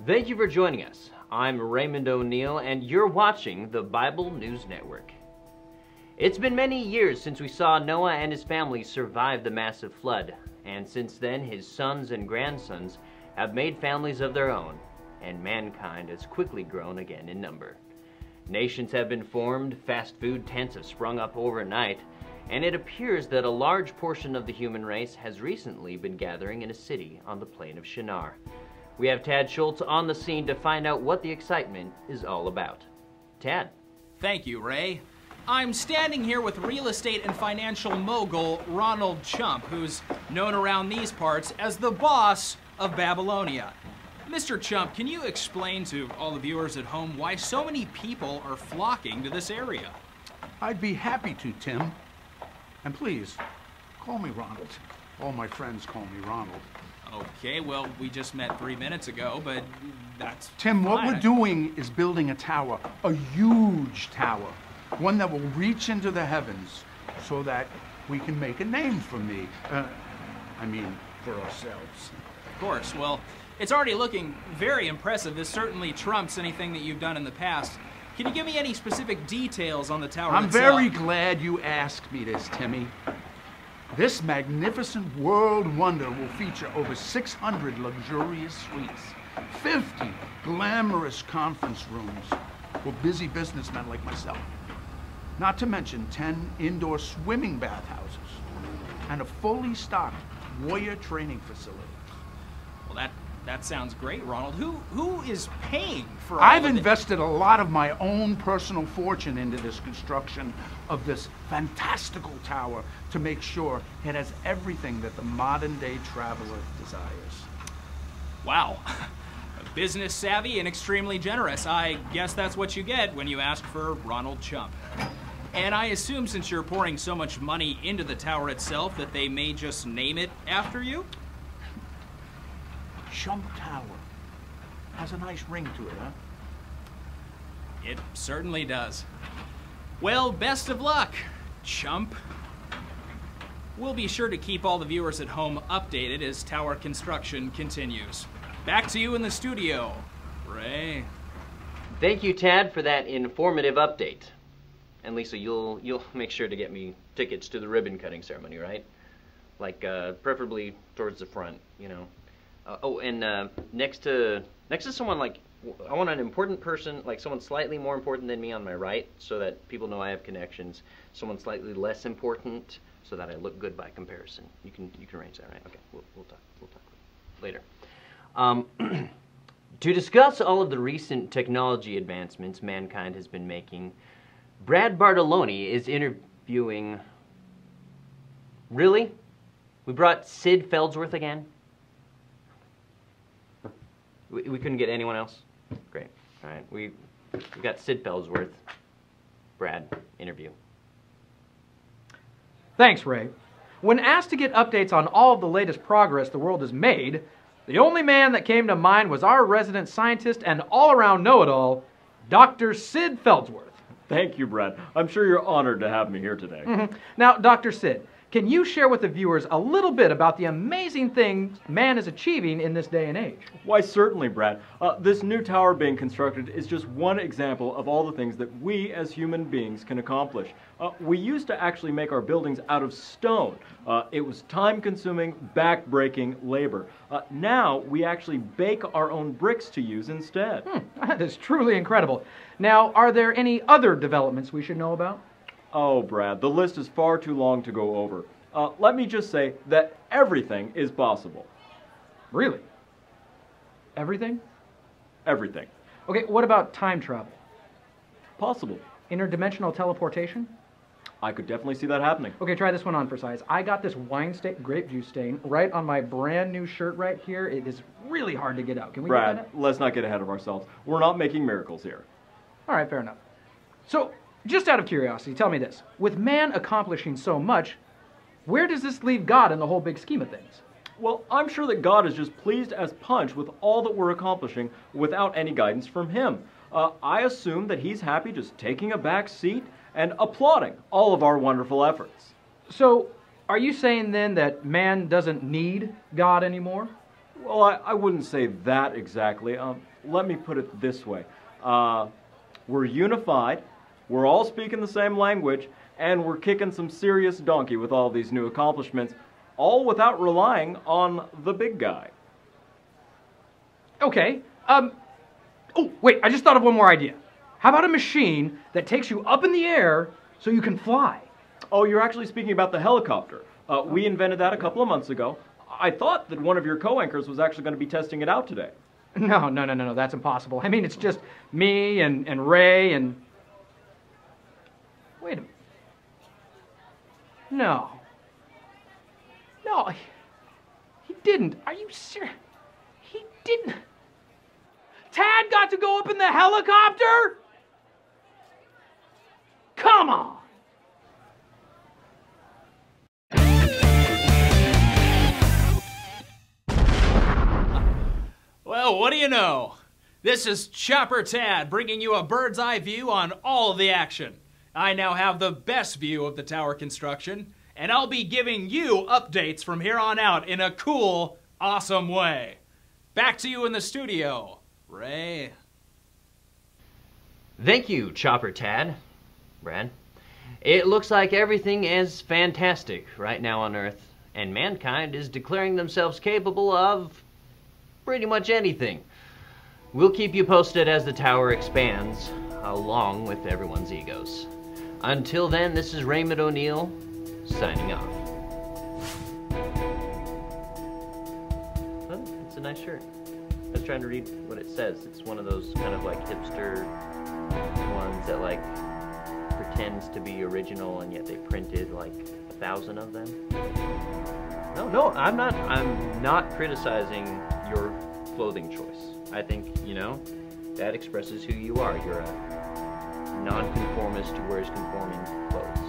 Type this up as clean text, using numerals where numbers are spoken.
Thank you for joining us. I'm Raymond O'Neill, and you're watching the Bible News Network. It's been many years since we saw Noah and his family survive the massive flood, and since then his sons and grandsons have made families of their own, and mankind has quickly grown again in number. Nations have been formed, fast food tents have sprung up overnight, and it appears that a large portion of the human race has recently been gathering in a city on the plain of Shinar. We have Tad Schultz on the scene to find out what the excitement is all about. Tad. Thank you, Ray. I'm standing here with real estate and financial mogul Ronald Chump, who's known around these parts as the boss of Babylonia. Mr. Chump, can you explain to all the viewers at home why so many people are flocking to this area? I'd be happy to, Tim. And please, call me Ronald. All my friends call me Ronald. Okay, well, we just met 3 minutes ago, but that's Tim, what fine. we're doing is building a tower, a huge tower, one that will reach into the heavens so that we can make a name for me. For ourselves. Of course. Well, it's already looking very impressive. This certainly trumps anything that you've done in the past. Can you give me any specific details on the tower I'm itself? very glad you asked me this, Timmy. This magnificent world wonder will feature over 600 luxurious suites, 50 glamorous conference rooms for busy businessmen like myself, not to mention 10 indoor swimming bathhouses and a fully stocked warrior training facility. Well, that sounds great, Ronald. Who is paying for all I've of it? invested a lot of my own personal fortune into this construction of this fantastical tower to make sure it has everything that the modern day traveler desires. Wow. Business savvy and extremely generous. I guess that's what you get when you ask for Ronald Chump. And I assume since you're pouring so much money into the tower itself that they may just name it after you? Chump Tower has a nice ring to it, huh? It certainly does. Well, best of luck, Chump. We'll be sure to keep all the viewers at home updated as tower construction continues. Back to you in the studio, Ray. Thank you, Tad, for that informative update. And Lisa, you'll make sure to get me tickets to the ribbon cutting ceremony, right? Like, preferably towards the front, you know. Next to someone like, I want an important person, like someone slightly more important than me on my right, so that people know I have connections. Someone slightly less important, so that I look good by comparison. You can arrange that, right? Okay, we'll talk later. To discuss all of the recent technology advancements mankind has been making, Brad Bartoloni is interviewing. Really? We brought Sid Feldsworth again? We couldn't get anyone else? Great. All right. We got Sid Feldsworth. Brad, interview. Thanks, Ray. When asked to get updates on all of the latest progress the world has made, the only man that came to mind was our resident scientist and all-around know-it-all, Dr. Sid Feldsworth. Thank you, Brad. I'm sure you're honored to have me here today. Now, Dr. Sid, can you share with the viewers a little bit about the amazing things man is achieving in this day and age? Why, certainly, Brad. This new tower being constructed is just one example of all the things that we as human beings can accomplish. We used to actually make our buildings out of stone. It was time-consuming, back-breaking labor. Now, we actually bake our own bricks to use instead. That is truly incredible. Now, are there any other developments we should know about? Oh, Brad, the list is far too long to go over. Let me just say that everything is possible. Really? Everything? Everything. Okay, what about time travel? Possible. Interdimensional teleportation? I could definitely see that happening. Okay, try this one on for size. I got this grape juice stain right on my brand new shirt right here. It is really hard to get out. Can we get that Brad, out? let's not get ahead of ourselves. We're not making miracles here. All right, fair enough. So, just out of curiosity, tell me this. With man accomplishing so much, where does this leave God in the whole big scheme of things? Well, I'm sure that God is just pleased as punch with all that we're accomplishing without any guidance from Him. I assume that He's happy just taking a back seat and applauding all of our wonderful efforts. So, are you saying then that man doesn't need God anymore? Well, I wouldn't say that exactly. Let me put it this way. We're unified, we're all speaking the same language, and we're kicking some serious donkey with all these new accomplishments, all without relying on the big guy. Okay, oh, wait, I just thought of one more idea. How about a machine that takes you up in the air so you can fly? Oh, you're actually speaking about the helicopter. We invented that a couple of months ago. I thought that one of your co-anchors was actually going to be testing it out today. No, that's impossible. I mean, it's just me and Ray and... Wait a minute. No, he didn't. Are you serious? He didn't. Tad got to go up in the helicopter? Come on. Well, what do you know? This is Chopper Tad bringing you a bird's eye view on all of the action. I now have the best view of the tower construction, and I'll be giving you updates from here on out in a cool, awesome way. Back to you in the studio, Ray. Thank you, Chopper Tad. Brad. It looks like everything is fantastic right now on Earth, and mankind is declaring themselves capable of pretty much anything. We'll keep you posted as the tower expands, along with everyone's egos. Until then, this is Raymond O'Neill, signing off. Oh, it's a nice shirt. I was trying to read what it says. It's one of those kind of like hipster ones that like pretends to be original and yet they printed like 1,000 of them. No, I'm not criticizing your clothing choice. I think, you know, that expresses who you are. You're a non-conformist who wears conforming clothes.